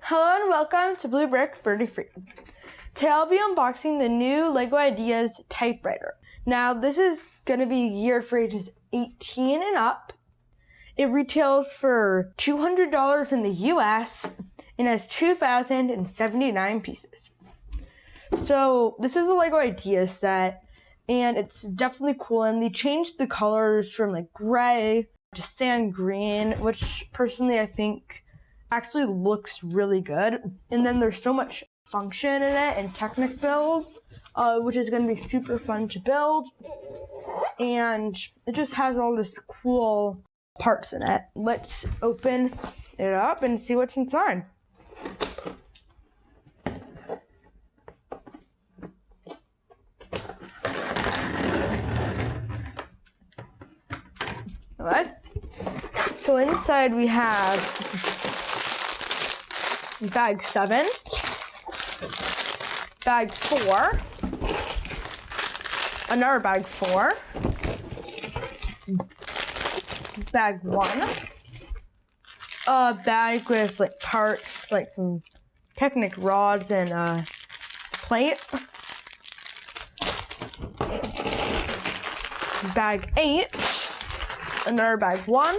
Hello and welcome to Blue Brick 33. Today I'll be unboxing the new LEGO Ideas Typewriter. Now this is going to be geared for ages 18 and up. It retails for $200 in the US and has 2,079 pieces. So this is a LEGO Ideas set and it's definitely cool, and they changed the colors from like gray to sand green, which personally I think actually looks really good. And then there's so much function in it and Technic builds, which is going to be super fun to build, and it just has all this cool parts in it. Let's open it up and see what's inside. Alright, so inside we have bag 7, bag 4, another bag 4, bag 1, a bag with like parts, like some Technic rods and a plate, bag 8, another bag 1,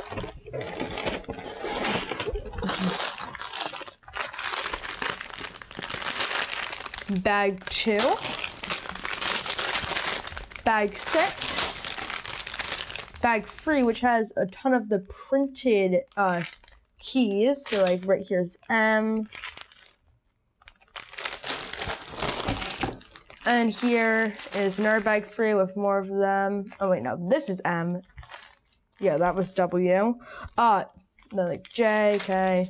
bag 2, bag 6, bag 3, which has a ton of the printed keys. So like right here's M, and here is another bag 3 with more of them. Oh wait, no, this is M. Yeah, that was W. Then like J, K,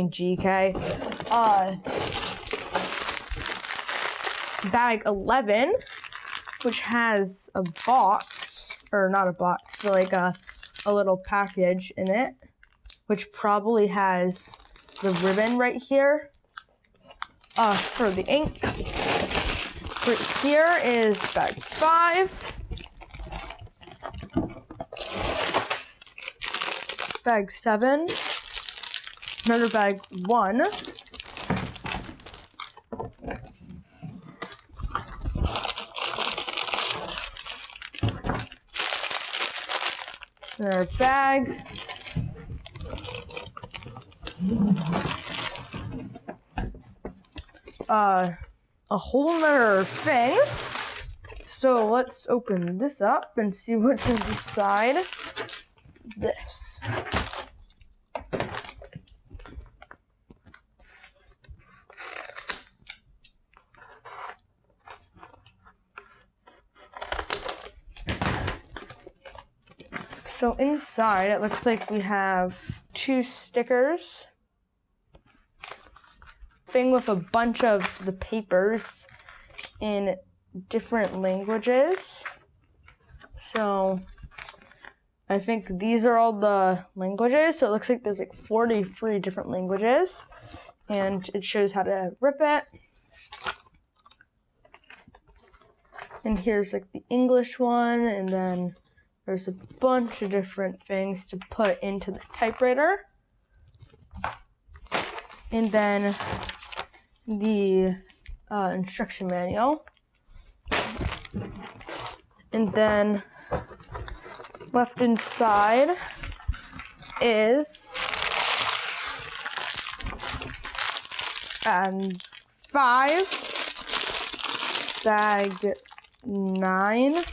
G, K. Bag 11, which has a box, or not a box, but like a little package in it, which probably has the ribbon right here for the ink. Right here is bag 5, bag 7, another bag 1, another bag, a whole nother thing. So let's open this up and see what's inside this. So inside, it looks like we have 2 stickers, thing with a bunch of the papers in different languages. So I think these are all the languages. So it looks like there's like 43 different languages, and it shows how to rip it. And here's like the English one, and then there's a bunch of different things to put into the typewriter. And then the instruction manual. And then left inside is 5, bag 9,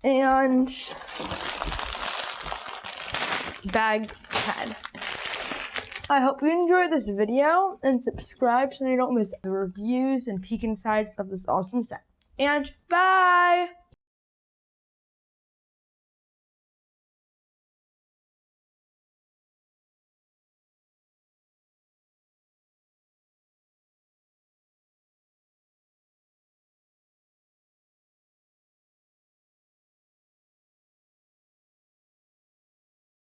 and bag 10. I hope you enjoyed this video and subscribe so you don't miss the reviews and peek insides of this awesome set. And bye!